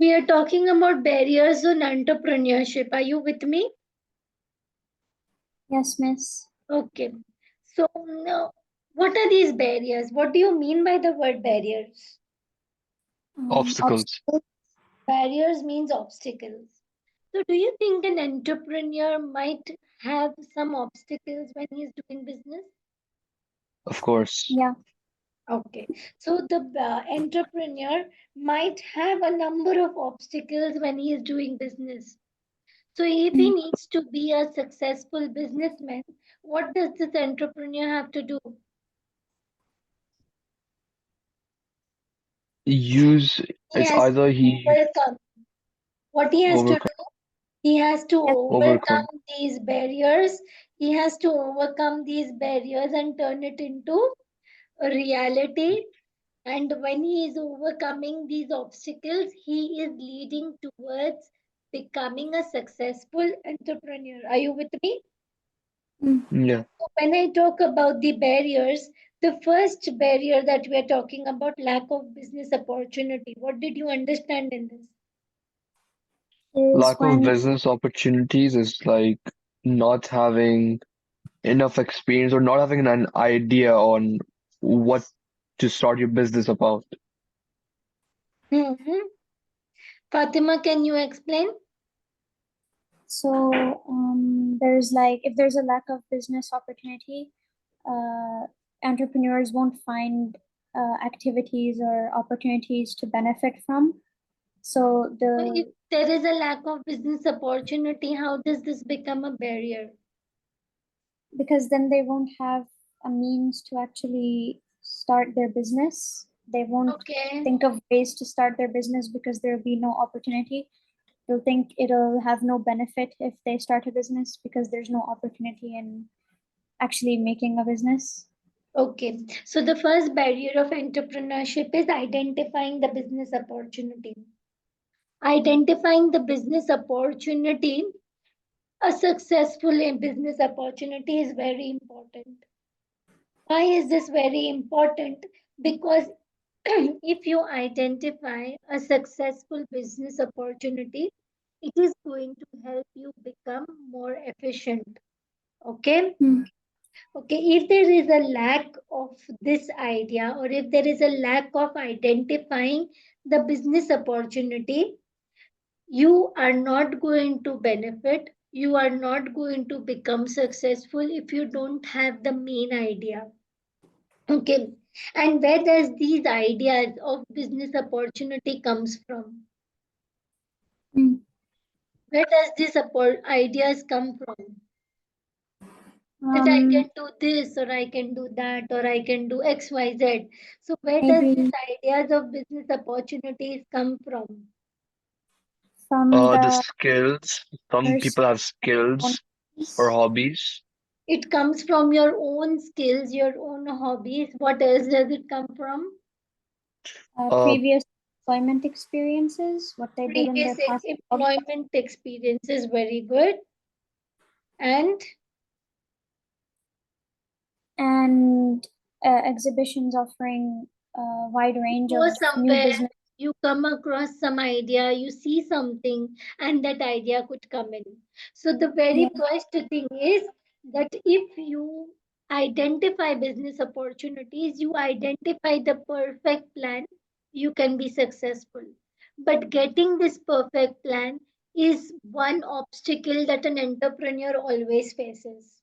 We are talking about barriers on entrepreneurship. Are you with me? Yes, miss. Okay. So, now, what are these barriers? What do you mean by the word barriers? Obstacles. Obstacles. Barriers means obstacles. So, do you think an entrepreneur might have some obstacles when he is doing business? Of course. Yeah. Okay. So, the entrepreneur might have a number of obstacles when he is doing business. So, if he Mm. needs to be a successful businessman, what does this entrepreneur have to do? Use He it's has to either he overcome. What he has to overcome do? He has to Yes. overcome overcome. these barriers. He has to overcome these barriers and turn it into a reality. And when he is overcoming these obstacles, he is leading towards becoming a successful entrepreneur. Are you with me? Mm. Yeah. So when I talk about the barriers, the first barrier that we are talking about, lack of business opportunity. What did you understand in this? Is Lack of when business opportunities is like not having enough experience or not having an idea on what to start your business about. Hmm. Fatima, can you explain? so there's like if there's a lack of business opportunity, uh, entrepreneurs won't find activities or opportunities to benefit from. So So if the there is a lack of business opportunity, how does this become a barrier? because then they won't have a means to actually start their business. They won't Okay, think of ways to start their business because there'll be no opportunity. They'll think it'll have no benefit if they start a business because there's no opportunity in actually making a business. okay. So the first barrier of entrepreneurship is identifying the business opportunity. Identifying the business opportunity, a successful business opportunity is very important. Why is this very important? Because if you identify a successful business opportunity, it is going to help you become more efficient. Okay. Hmm. Okay. If there is a lack of this idea, or if there is a lack of identifying the business opportunity, you are not going to benefit. You are not going to become successful if you don't have the main idea. Okay. And where does these ideas of business opportunity comes from? Hmm. Where does these ideas come from? That I Um, can do this, or I can do that, or I can do X, Y, Z. So where does these maybe ideas of business opportunities come from? from The the skills, some person people have own skills or business, hobbies. It comes from your own skills, your own hobbies. What else does it come from? Uh, previous employment experiences, what they did in their Previous past job, employment experience is very good. And and exhibitions offering a wide range go of new somewhere, business. you come across some idea, you see something, and that idea could come in. So the very Yeah. first thing is that if you identify business opportunities, you identify the perfect plan, you can be successful. But getting this perfect plan is one obstacle that an entrepreneur always faces.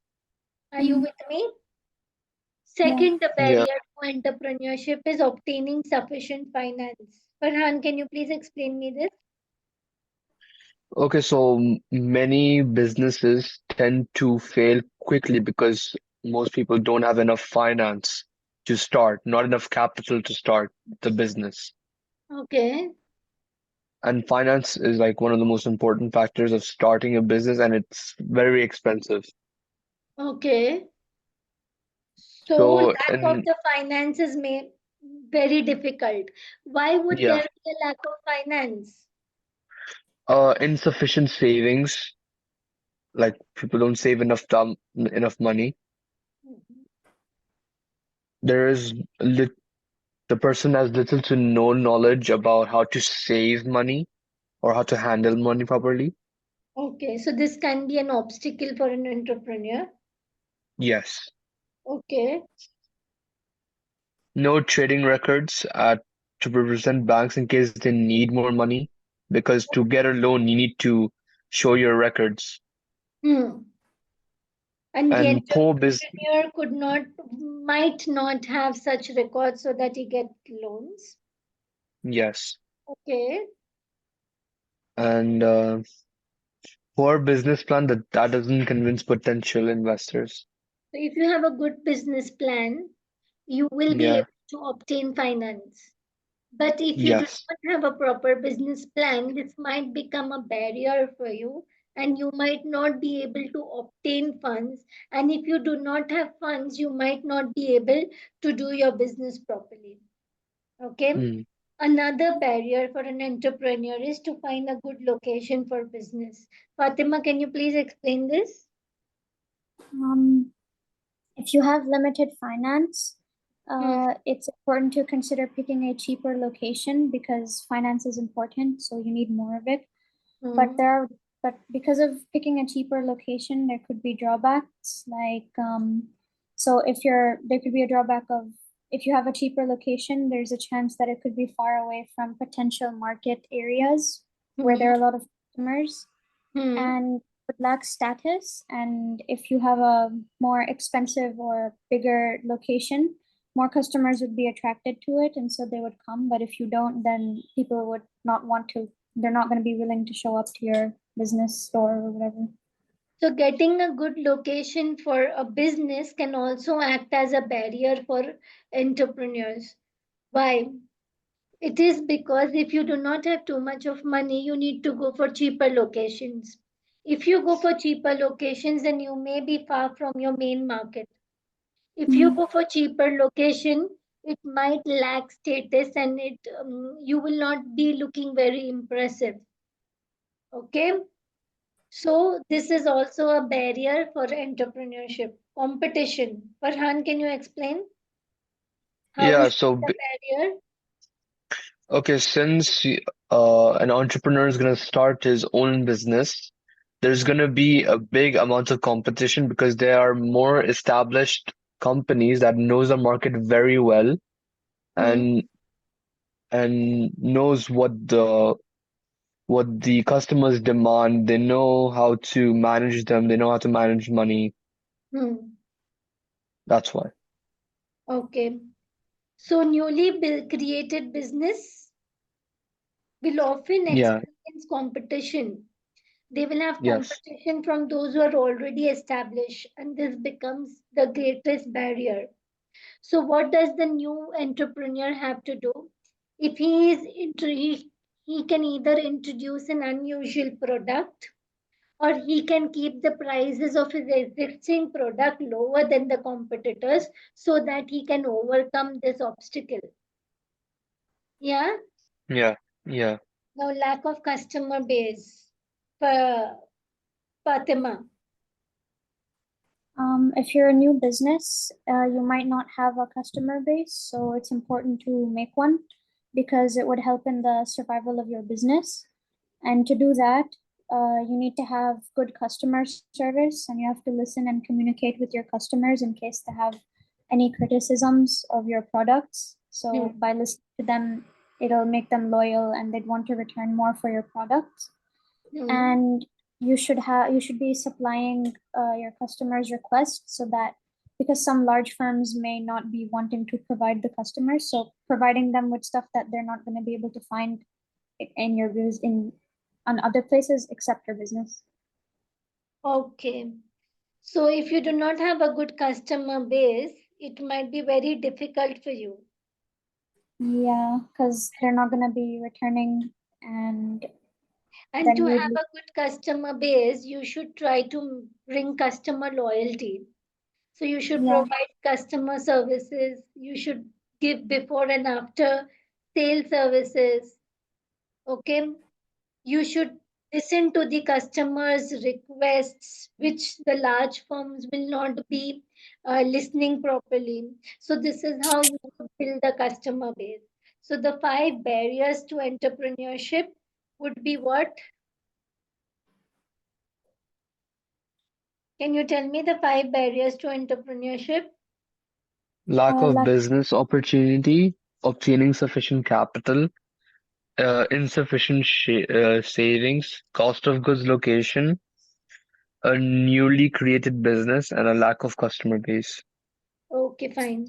Are you Mm. with me? Yeah. Second, the yeah. barrier to entrepreneurship is obtaining sufficient finance. Farhan, can you please explain me this? Okay, so many businesses tend to fail quickly because most people don't have enough finance to start, not enough capital to start the business. Okay, And finance is like one of the most important factors of starting a business, and it's very expensive. okay. So So, lack of and the finances may very difficult. Why would yeah, there be a lack of finance? insufficient savings, like people don't save enough money. There is lit the person has little to no knowledge about how to save money. or how to handle money properly. Okay, so this can be an obstacle for an entrepreneur. Yes. Okay. No trading records to represent banks in case they need more money. Because to get a loan, you need to show your records. Hmm. And the And poor business, entrepreneur might not have such records so that he get loans. yes. Okay. And poor business plan that doesn't convince potential investors. So if you have a good business plan, you will be Yeah. able to obtain finance. But if you do Yes. not have a proper business plan, this might become a barrier for you and you might not be able to obtain funds. And if you do not have funds, you might not be able to do your business properly. Okay. Hmm. Another barrier for an entrepreneur is to find a good location for business. Fatima, can you please explain this? Um, if you have limited finance, Hmm. it's important to consider picking a cheaper location because finance is important, so you need more of it. But Hmm. there are, but because of picking a cheaper location, there could be drawbacks. So there could be a drawback of if you have a cheaper location, there's a chance that it could be far away from potential market areas where there Hmm. are a lot of customers Hmm. and would lack status. And if you have a more expensive or bigger location, more customers would be attracted to it, and so they would come. But if you don't, then people would not want to, they're not going to be willing to show up to your business store or whatever. So, getting a good location for a business can also act as a barrier for entrepreneurs. Why? It is because if you do not have too much of money, you need to go for cheaper locations. If you go for cheaper locations, then you may be far from your main market. If you Mm. go for cheaper location, it might lack status and you will not be looking very impressive. Okay. So this is also a barrier for entrepreneurship. Competition. Farhan, can you explain how Yeah, is so the barrier? okay, since an entrepreneur is gonna start his own business, there's gonna be a big amount of competition because there are more established companies that knows the market very well Hmm. and knows what the customers demand. They know how to manage them. They know how to manage money. Hmm. That's why. Okay. So newly created business will often Yeah. experience competition. They will have Yes. competition from those who are already established, and this becomes the greatest barrier. So, what does the new entrepreneur have to do? If he can either introduce an unusual product or he can keep the prices of his existing product lower than the competitors so that he can overcome this obstacle. Yeah. Yeah. Yeah. Now, lack of customer base. For Fatima. If you're a new business, you might not have a customer base, so it's important to make one because it would help in the survival of your business. And to do that, you need to have good customer service and you have to listen and communicate with your customers in case they have any criticisms of your products. Hmm. So by listening to them, it'll make them loyal and they'd want to return more for your products. Hmm. And you should be supplying your customers requests so that because some large firms may not be wanting to provide the customers, so providing them with stuff that they're not going to be able to find in your business in on other places except your business. Okay. So, if you do not have a good customer base, it might be very difficult for you. Yeah, because they're not going to be returning, and And then to you would have a good customer base, you should try to bring customer loyalty. So, you should yeah. provide customer services, you should give before and after sale services. Okay. You should listen to the customers' requests, which the large firms will not be listening properly. So, this is how you build the customer base. So, the five barriers to entrepreneurship. would be what? Can you tell me the 5 barriers to entrepreneurship? Lack of lack business opportunity, obtaining sufficient capital, insufficient savings, cost of goods location, a newly created business, and a lack of customer base. Okay, fine.